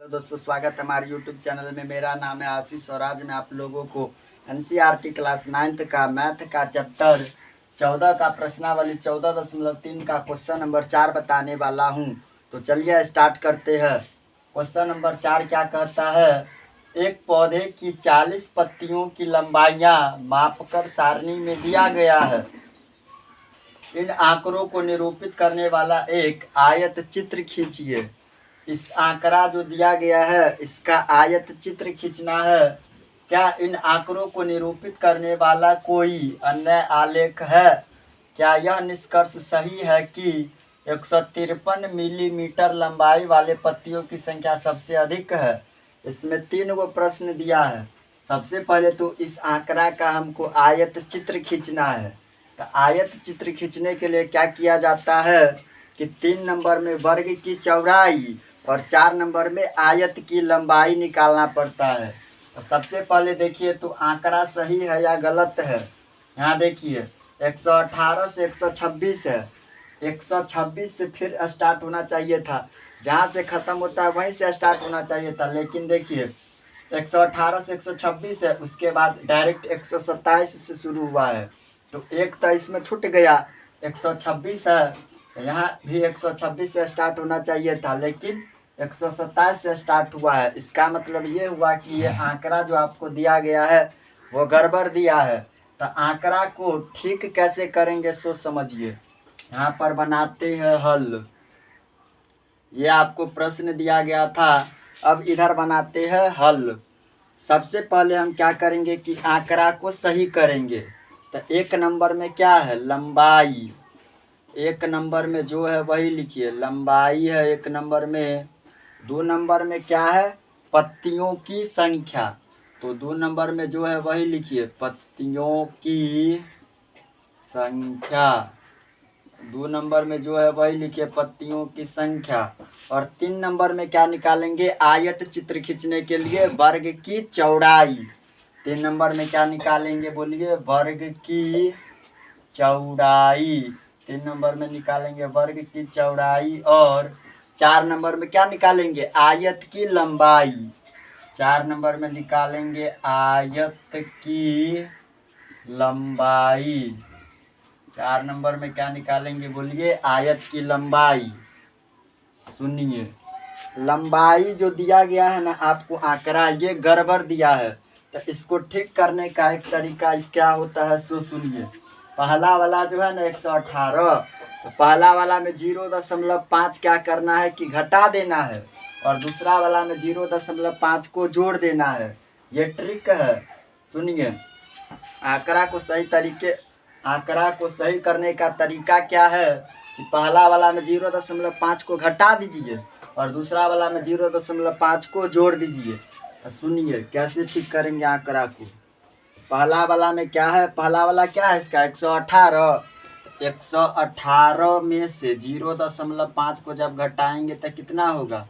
दोस्तों, स्वागत है हमारे यूट्यूब चैनल में। मेरा नाम है आशीष और आज मैं आप लोगों को एनसीईआरटी क्लास 9th का मैथ का चैप्टर 14 का प्रश्नावली 14.3 का क्वेश्चन नंबर 4 बताने वाला हूं। तो चलिए स्टार्ट करते हैं। क्वेश्चन नंबर 4 क्या कहता है? एक पौधे की 40 पत्तियों की लंबाइयाँ मापकर सारणी में दिया गया है। इन आंकड़ों को निरूपित करने वाला एक आयत चित्र खींचिए। इस आंकड़ा जो दिया गया है इसका आयत चित्र खींचना है। क्या इन आंकड़ों को निरूपित करने वाला कोई अन्य आलेख है? क्या यह निष्कर्ष सही है कि 153 मिलीमीटर लंबाई वाले पत्तियों की संख्या सबसे अधिक है? इसमें 3 गो प्रश्न दिया है। सबसे पहले तो इस आंकड़ा का हमको आयत चित्र खींचना है। तो आयत चित्र खींचने के लिए क्या किया जाता है कि 3 नंबर में वर्ग की चौड़ाई और 4 नंबर में आयत की लंबाई निकालना पड़ता है। तो सबसे पहले देखिए तो आंकड़ा सही है या गलत है। यहाँ देखिए 118 से 126 है। 126 से फिर स्टार्ट होना चाहिए था, जहाँ से ख़त्म होता है वहीं से स्टार्ट होना चाहिए था। लेकिन देखिए 118 से 126 है, उसके बाद डायरेक्ट 127 से शुरू हुआ है। तो एक तो इसमें छूट गया, 126 है, यहाँ भी 126 से स्टार्ट होना चाहिए था, लेकिन 127 से स्टार्ट हुआ है। इसका मतलब ये हुआ कि ये आंकड़ा जो आपको दिया गया है वो गड़बड़ दिया है। तो आंकड़ा को ठीक कैसे करेंगे सोच समझिए। यहाँ पर बनाते हैं हल। ये आपको प्रश्न दिया गया था, अब इधर बनाते हैं हल। सबसे पहले हम क्या करेंगे कि आंकड़ा को सही करेंगे। तो 1 नंबर में क्या है? लंबाई। 1 नंबर में जो है वही लिखिए, लंबाई है 1 नंबर में। 2 नंबर में क्या है? पत्तियों की संख्या। तो 2 नंबर में जो है वही लिखिए, पत्तियों की संख्या। 2 नंबर में जो है वही लिखिए, पत्तियों की संख्या। और 3 नंबर में क्या निकालेंगे? आयत चित्र खींचने के लिए वर्ग की चौड़ाई। 3 नंबर में क्या निकालेंगे बोलिए? वर्ग की चौड़ाई। 3 नंबर में निकालेंगे वर्ग की चौड़ाई। और 4 नंबर में क्या निकालेंगे? आयत की लंबाई। 4 नंबर में निकालेंगे आयत की लंबाई। 4 नंबर में क्या निकालेंगे बोलिए? आयत की लंबाई। सुनिए, लंबाई जो दिया गया है ना आपको आंकड़ा, ये गड़बड़ दिया है। तो इसको ठीक करने का एक तरीका क्या होता है सो सुनिए। पहला वाला जो है ना 118, तो पहला वाला में 0.5 क्या करना है कि घटा देना है, और दूसरा वाला में 0.5 को जोड़ देना है। ये ट्रिक है। सुनिए, आंकड़ा को सही करने का तरीका क्या है कि पहला वाला में 0.5 को घटा दीजिए और दूसरा वाला में 0.5 को जोड़ दीजिए। सुनिए कैसे ठीक करेंगे आंकड़ा को। पहला वाला में क्या है? पहला वाला क्या है इसका? 118। 118 में से 0.5 को जब घटाएंगे तो कितना होगा?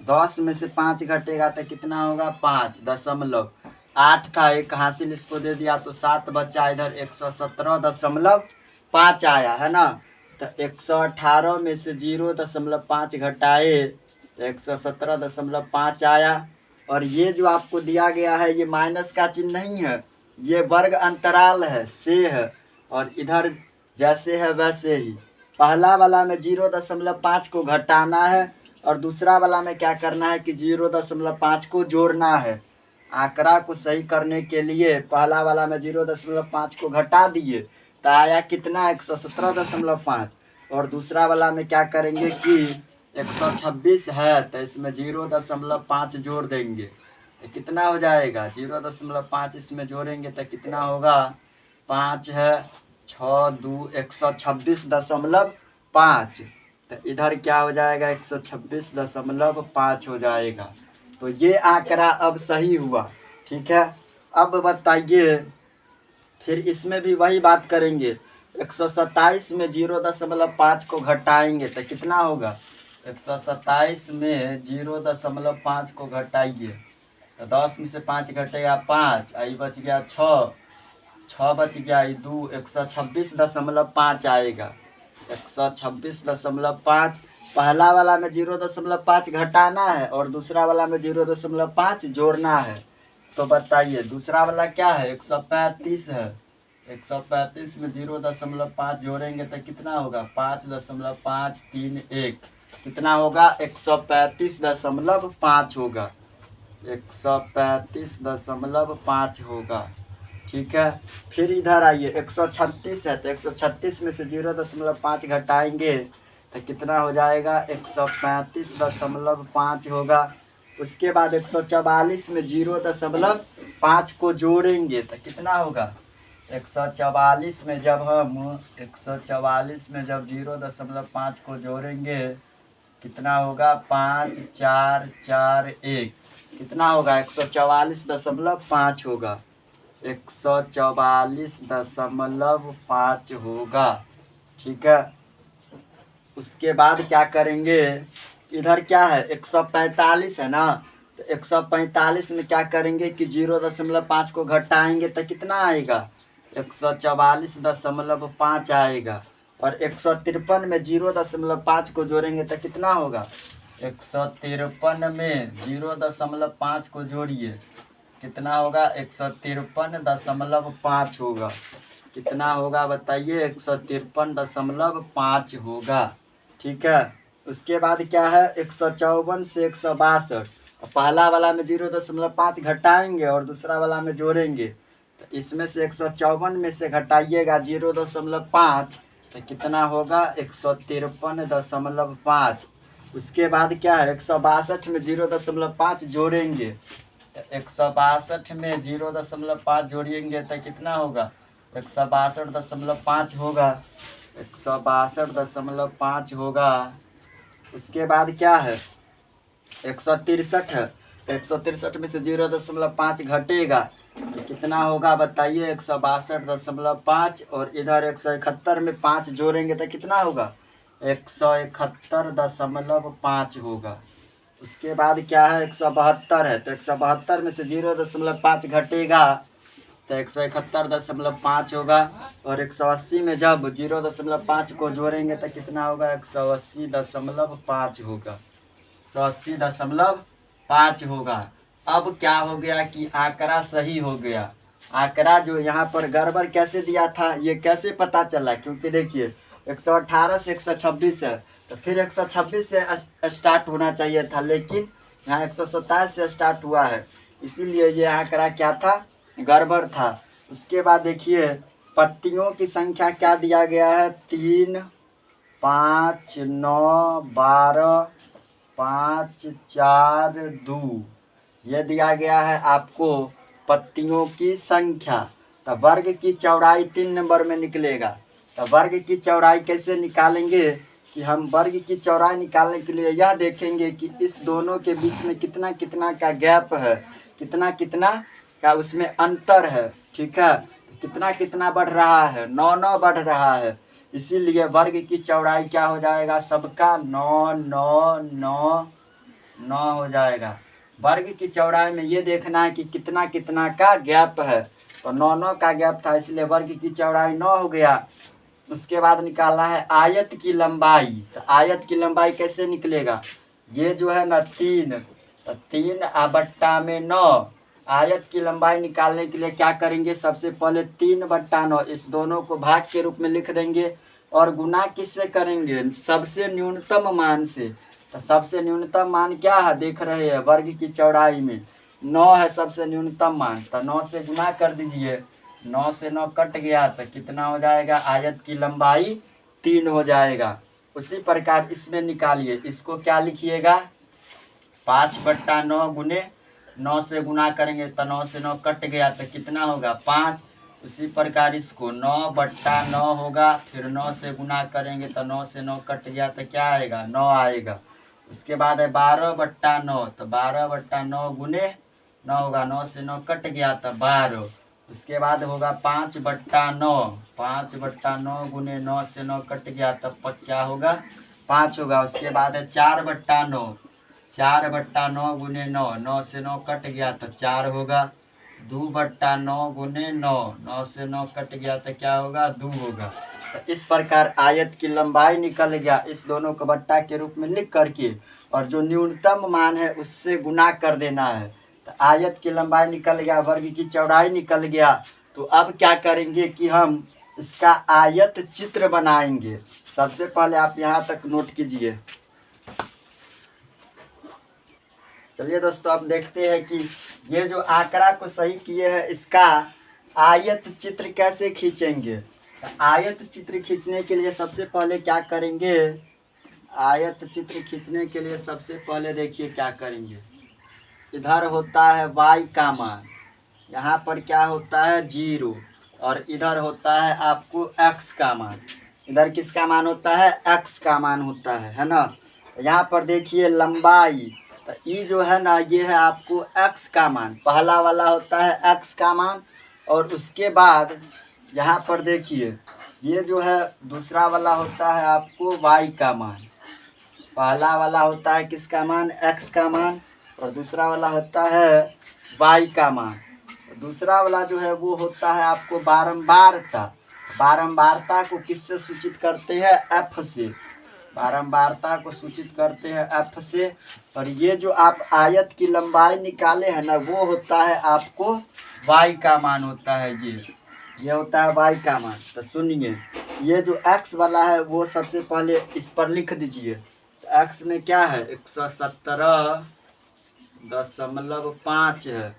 10 में से 5 घटेगा तो कितना होगा? 5.8 था, एक हासिल इसको दे दिया तो 7 बचा। इधर 117.5 आया है ना। तो 118 में से 0.5 घटाए तो 117.5 आया। और ये जो आपको दिया गया है ये माइनस का चिन्ह नहीं है, ये वर्ग अंतराल है, से है। और इधर जैसे है वैसे ही पहला वाला में 0.5 को घटाना है और दूसरा वाला में क्या करना है कि 0.5 को जोड़ना है। आंकड़ा को सही करने के लिए पहला वाला में 0.5 को घटा दिए तो आया कितना? 117.5। और दूसरा वाला में क्या करेंगे कि 126 है तो इसमें 0.5 जोड़ देंगे तो कितना हो जाएगा? 0.5 इसमें जोड़ेंगे तो कितना होगा? 5 है, 6 2 126.5। तो इधर क्या हो जाएगा? 126.5 हो जाएगा। तो ये आंकड़ा अब सही हुआ। ठीक है, अब बताइए, फिर इसमें भी वही बात करेंगे। 127 में 0.5 को घटाएंगे तो कितना होगा? 127 में 0.5 को घटाइए तो 10 में से 5 घटेगा 5, आई बच गया 6 बच गया 2, 126.5 आएगा। 126.5 पहला वाला में 0.5 घटाना है और दूसरा वाला में 0.5 जोड़ना है। तो बताइए दूसरा वाला क्या है, 135 है। 135 में 0.5 जोड़ेंगे तो कितना होगा, 5.531। कितना होगा, 135.5 होगा। 135.5 होगा। ठीक है, फिर इधर आइए 136 है, तो 136 में से 0.5 घटाएंगे तो कितना हो जाएगा, 135.5 होगा। उसके बाद 144 में 0.5 को जोड़ेंगे तो कितना होगा, 144 में जब 0.5 को जोड़ेंगे कितना होगा, 5441। कितना होगा, 144.5 होगा। 144.5 होगा। ठीक है, उसके बाद क्या करेंगे, इधर क्या है 145 है ना, तो 145 में क्या करेंगे कि 0.5 को घटाएंगे तो कितना आएगा, 144.5 आएगा। और 153 में 0.5 को जोड़ेंगे तो कितना होगा, 153 में 0.5 को जोड़िए कितना होगा, 153.5 होगा। कितना होगा बताइए, 153.5 होगा। ठीक है, उसके बाद क्या है 154 से 162। पहला वाला में 0.5 घटाएंगे और दूसरा वाला में जोड़ेंगे तो इसमें से 154 में से घटाइएगा 0.5 तो कितना होगा, 153.5। उसके बाद क्या है 162 में 0.5 जोड़ेंगे तो 162 में 0.5 जोड़ेंगे तो कितना होगा, 162.5 होगा। 162.5 होगा। उसके बाद क्या है 163 है, तो 163 में से 0.5 घटेगा तो कितना होगा बताइए, 162.5। और इधर 171 में 5 जोड़ेंगे तो कितना होगा, 171.5 होगा। उसके बाद क्या है 172 है, तो 172 में से 0.5 घटेगा तो 171.5 होगा। और 180 में जब 0.5 को जोड़ेंगे तो कितना होगा, 180.5 होगा। 180.5 होगा। अब क्या हो गया कि आंकड़ा सही हो गया। आंकड़ा जो यहाँ पर गड़बड़ कैसे दिया था ये कैसे पता चला, क्योंकि देखिए 118 से 126 है तो फिर 126 से स्टार्ट होना चाहिए था, लेकिन यहाँ 127 से स्टार्ट हुआ है, इसीलिए ये आंकड़ा क्या था, गड़बड़ था। उसके बाद देखिए पत्तियों की संख्या क्या दिया गया है, 3 5 9 12 5 4 2 ये दिया गया है आपको पत्तियों की संख्या। तो वर्ग की चौड़ाई 3 नंबर में निकलेगा। तो वर्ग की चौड़ाई कैसे निकालेंगे कि हम वर्ग की चौड़ाई निकालने के लिए यह देखेंगे कि इस दोनों के बीच में कितना कितना का गैप है, कितना कितना का उसमें अंतर है। ठीक है, कितना कितना बढ़ रहा है, 9 9 बढ़ रहा है, इसीलिए वर्ग की चौड़ाई क्या हो जाएगा, सबका 9 9 9 9 हो जाएगा। वर्ग की चौड़ाई में ये देखना है कि कितना कितना का गैप है, तो 9 9 का गैप था, इसलिए वर्ग की चौड़ाई 9 हो गया। उसके बाद निकालना है आयत की लंबाई। तो आयत की लंबाई कैसे निकलेगा, ये जो है ना 3, तो 3/9। आयत की लंबाई निकालने के लिए क्या करेंगे, सबसे पहले 3/9 इस दोनों को भाग के रूप में लिख देंगे और गुना किससे करेंगे, सबसे न्यूनतम मान से। तो सबसे न्यूनतम मान क्या है, देख रहे हैं वर्ग की चौड़ाई में 9 है सबसे न्यूनतम मान, तो 9 से गुना कर दीजिए, 9 से 9 कट गया तो कितना हो जाएगा, आयत की लंबाई 3 हो जाएगा। उसी प्रकार इसमें निकालिए, इसको क्या लिखिएगा, 5/9 गुने 9 से गुना करेंगे तो 9 से 9 कट गया तो कितना होगा, 5। उसी प्रकार इसको 9/9 होगा, फिर 9 से गुना करेंगे तो 9 से 9 कट गया तो क्या आएगा, 9 आएगा। उसके बाद है 12/9, तो 12/9 गुने 9 होगा, 9 से 9 कट गया तो 12। उसके बाद होगा 5/9, 5/9 गुने 9 से 9 कट गया तब क्या होगा, 5 होगा। उसके बाद है 4/9, 4/9 गुने 9, 9 से 9 कट गया तो 4 होगा। 2/9 गुने 9, 9 से 9 कट गया तो क्या होगा, 2 होगा। तो इस प्रकार आयत की लंबाई निकल गया इस दोनों को बट्टा के रूप में लिख करके, और जो न्यूनतम मान है उससे गुना कर देना है। तो आयत की लंबाई निकल गया, वर्ग की चौड़ाई निकल गया। तो अब क्या करेंगे कि हम इसका आयत चित्र बनाएंगे। सबसे पहले आप यहाँ तक नोट कीजिए। चलिए दोस्तों, अब देखते हैं कि ये जो आंकड़ा को सही किए हैं इसका आयत चित्र कैसे खींचेंगे। आयत चित्र खींचने के लिए सबसे पहले क्या करेंगे, आयत चित्र खींचने के लिए सबसे पहले देखिए क्या करेंगे। इधर होता है y का मान, यहाँ पर क्या होता है 0, और इधर होता है आपको x का मान। इधर किसका मान होता है, x का मान होता है ना। तो यहाँ पर देखिए लंबाई, तो ई जो है ना ये है आपको x का मान, पहला वाला होता है x का मान। और उसके बाद यहाँ पर देखिए ये जो है दूसरा वाला होता है आपको y का मान। पहला वाला होता है किसका मान, x का मान, और दूसरा वाला होता है y का मान। दूसरा वाला जो है वो होता है आपको बारंबारता। बारंबारता को किससे सूचित करते हैं, f से। बारंबारता को सूचित करते हैं f से। और ये जो आप आयत की लंबाई निकाले हैं ना वो होता है आपको y का मान होता है, ये होता है y का मान। तो सुनिए, ये जो x वाला है वो सबसे पहले इस पर लिख दीजिए। तो x में क्या है 117.5 है,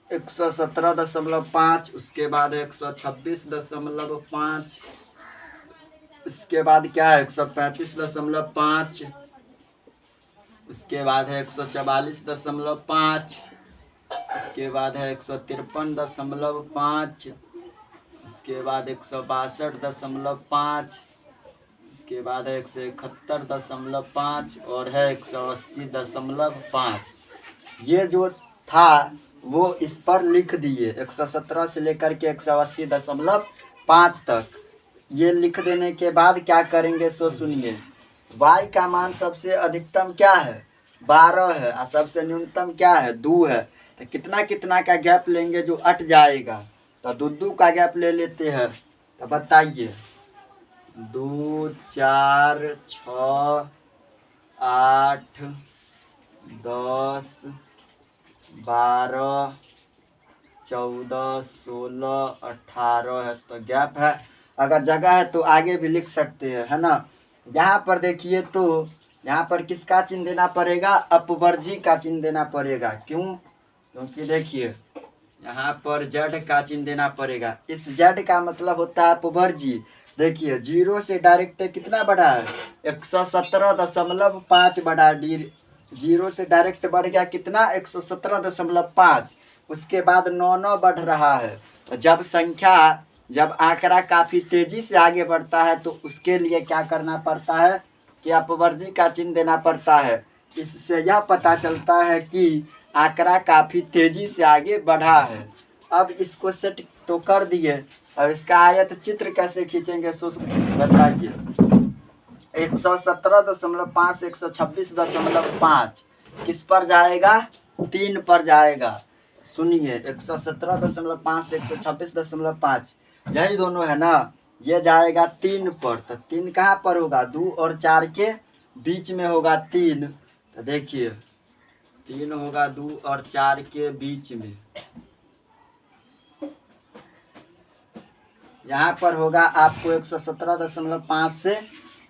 117.5। उसके बाद 126.5, उसके बाद क्या है 135.5, उसके बाद है 144.5, उसके बाद है 153.5, उसके बाद 162.5, इसके बाद है 171.5 और है 180.5। ये जो था वो इस पर लिख दिए 117 से लेकर के 180.5 तक। ये लिख देने के बाद क्या करेंगे सो सुनिए। y का मान सबसे अधिकतम क्या है 12 है और सबसे न्यूनतम क्या है 2 है। तो कितना कितना का गैप लेंगे जो अट जाएगा, तो 2 का गैप ले लेते हैं। तो बताइए 2 4 6 8 10 12 14 16 18 है, तो गैप है। अगर जगह है तो आगे भी लिख सकते हैं, है ना। यहाँ पर देखिए तो यहाँ पर किसका चिन्ह देना पड़ेगा, अपवर्जी का चिन्ह देना पड़ेगा। क्यों, क्योंकि देखिए यहाँ पर जेड का चिन्ह देना पड़ेगा। इस जेड का मतलब होता है अपवर्जी। देखिए 0 से डायरेक्ट कितना बढ़ा है 117.5 बढ़ा, 0 से डायरेक्ट बढ़ गया कितना 117.5। उसके बाद 9 बढ़ रहा है। जब आंकड़ा काफ़ी तेज़ी से आगे बढ़ता है तो उसके लिए क्या करना पड़ता है कि अपवर्जी का चिन्ह देना पड़ता है। इससे यह पता चलता है कि आंकड़ा काफ़ी तेज़ी से आगे बढ़ा है। अब इसको सेट तो कर दिए, अब इसका आयत चित्र कैसे खींचेंगे सो बताइए। 117.5 से 126.5 किस पर जाएगा, 3 पर जाएगा। सुनिए 117.5 से 126.5 यही दोनों है ना, ये जाएगा 3 पर। तो 3 कहाँ पर होगा, 2 और 4 के बीच में होगा 3। तो देखिए 3 होगा 2 और 4 के बीच में। यहाँ पर होगा आपको 117.5 से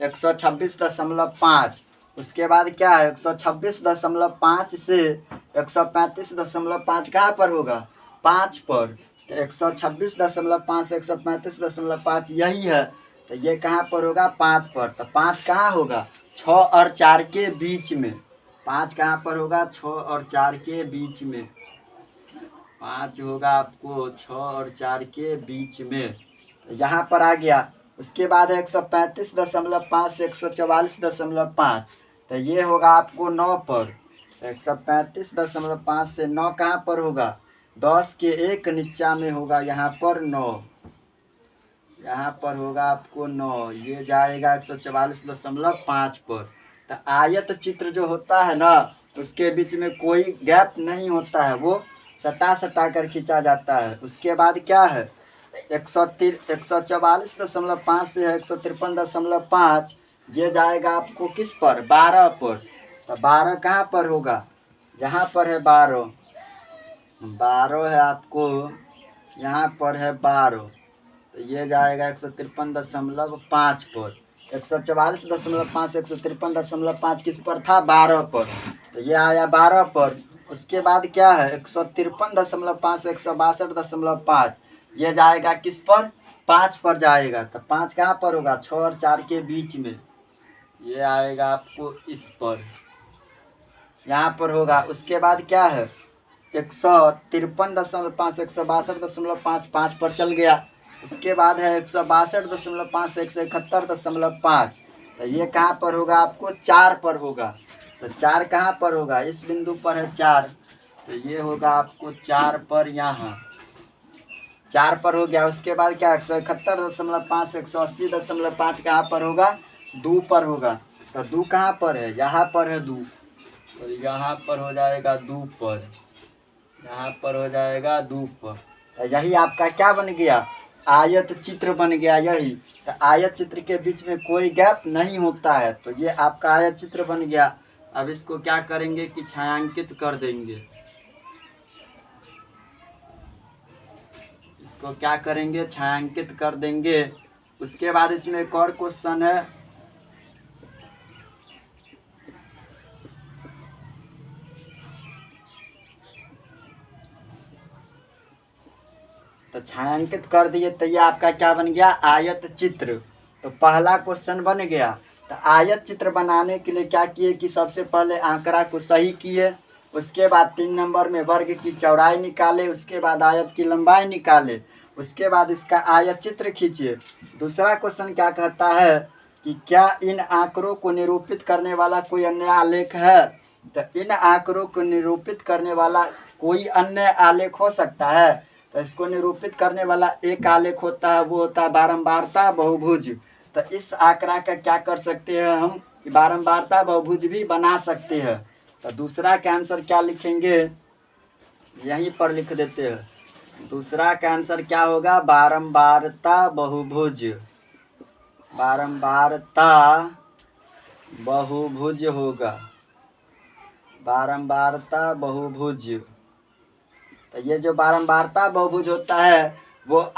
126.5। उसके बाद क्या है 126.5 से 135.5 कहाँ पर होगा, 5 पर। 126.5 से 135.5 यही है, तो ये कहाँ पर होगा 5 पर। तो 5 कहाँ होगा 6 और 4 के बीच में। 5 कहाँ पर होगा 6 और 4 के बीच में। 5 होगा आपको 6 और 4 के बीच में, तो यहाँ पर आ गया। उसके बाद है 135.5 से 144.5, तो ये होगा आपको 9 पर। 135.5 से 9 कहाँ पर होगा, 10 के एक नीचा में होगा यहाँ पर 9, यहाँ पर होगा आपको 9। ये जाएगा 144.5 पर। तो आयत चित्र जो होता है ना उसके बीच में कोई गैप नहीं होता है, वो सटा सटा कर खींचा जाता है। उसके बाद क्या है 144.5 से है 153.5, ये जाएगा आपको किस पर, 12 पर। तो 12 कहाँ पर होगा, यहाँ पर है 12, 12 है आपको, यहाँ पर है 12, तो ये जाएगा 153.5 पर। 144.5 से 153.5 किस पर था, 12 पर, तो ये आया 12 पर। उसके बाद क्या है 153.5 से 162.5, ये जाएगा किस पर, 5 पर जाएगा। तो 5 कहाँ पर होगा, 6 और 4 के बीच में, ये आएगा आपको इस पर, यहाँ पर होगा। उसके बाद क्या है 153.5 से 162.5, 5 पर चल गया। उसके बाद है 162.5 से 171.5, तो ये कहाँ पर होगा आपको, 4 पर होगा। तो 4 कहाँ पर होगा, इस बिंदु पर है 4, तो ये होगा आपको 4 पर, यहाँ 4 पर हो गया। उसके बाद क्या 171.5 से 180.5 कहाँ पर होगा, 2 पर होगा। तो 2 कहाँ पर है, यहाँ पर है 2, तो यहाँ पर हो जाएगा 2 पर, यहाँ पर हो जाएगा 2 पर। तो यही आपका क्या बन गया, आयत चित्र बन गया यही। तो आयत चित्र के बीच में कोई गैप नहीं होता है, तो ये आपका आयत चित्र बन गया। अब इसको क्या करेंगे कि छायांकित कर देंगे, इसको क्या करेंगे, छायांकित कर देंगे। उसके बाद इसमें एक और क्वेश्चन है, तो छायांकित कर दिए, तो ये आपका क्या बन गया, आयत चित्र। तो पहला क्वेश्चन बन गया। तो आयत चित्र बनाने के लिए क्या किए कि सबसे पहले आंकड़ा को सही किए, उसके बाद 3 नंबर में वर्ग की चौड़ाई निकाले, उसके बाद आयत की लंबाई निकाले, उसके बाद इसका आयत चित्र खींचिए। दूसरा क्वेश्चन क्या कहता है कि क्या इन आंकड़ों को निरूपित करने वाला कोई अन्य आलेख है। तो इन आंकड़ों को निरूपित करने वाला कोई अन्य आलेख हो सकता है। तो इसको निरूपित करने वाला एक आलेख होता है, वो होता है बारंबारता बहुभुज। तो इस आंकड़ा का क्या कर सकते हैं हम, बारंबारता बहुभुज भी बना सकते हैं। तो दूसरा का आंसर क्या लिखेंगे, यहीं पर लिख देते हैं। दूसरा का आंसर क्या होगा, बारंबारता बहुभुज, बारंबारता बहुभुज होगा, बारंबारता बहुभुज। तो ये जो बारंबारता बहुभुज होता है वो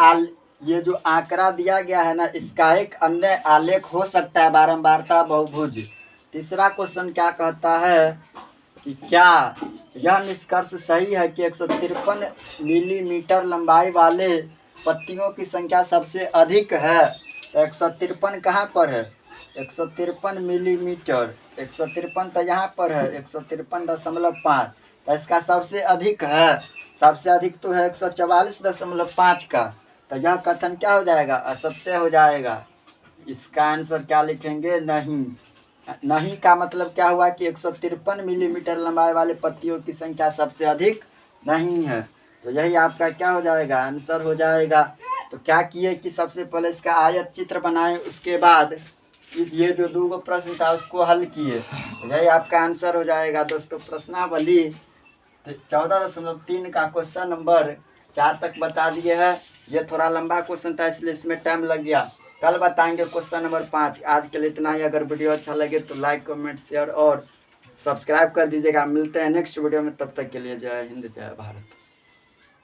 ये जो आंकड़ा दिया गया है ना, इसका एक अन्य आलेख हो सकता है बारंबारता बहुभुज। तीसरा क्वेश्चन क्या कहता है कि क्या यह निष्कर्ष सही है कि 153 मिलीमीटर लंबाई वाले पत्तियों की संख्या सबसे अधिक है। तो 153 कहाँ पर है, 153 मिलीमीटर, 153 तो यहाँ पर है 153.5, तो इसका सबसे अधिक है, सबसे अधिक तो है 144.5 का। तो यह कथन क्या हो जाएगा, असत्य हो जाएगा। इसका आंसर क्या लिखेंगे, नहीं। नहीं का मतलब क्या हुआ कि 153 मिलीमीटर लंबाई वाले पत्तियों की संख्या सबसे अधिक नहीं है। तो यही आपका क्या हो जाएगा, आंसर हो जाएगा। तो क्या किए कि सबसे पहले इसका आयत चित्र बनाए, उसके बाद ये जो 2 प्रश्न था उसको हल किए। तो यही आपका आंसर हो जाएगा दोस्तों। प्रश्नावली 14.3 का क्वेश्चन नंबर 4 तक बता दिए है। ये थोड़ा लंबा क्वेश्चन था इसलिए इसमें टाइम लग गया। कल बताएंगे क्वेश्चन नंबर 5। आज के लिए इतना ही। अगर वीडियो अच्छा लगे तो लाइक, कमेंट, शेयर और सब्सक्राइब कर दीजिएगा। मिलते हैं नेक्स्ट वीडियो में, तब तक के लिए जय हिंद, जय भारत।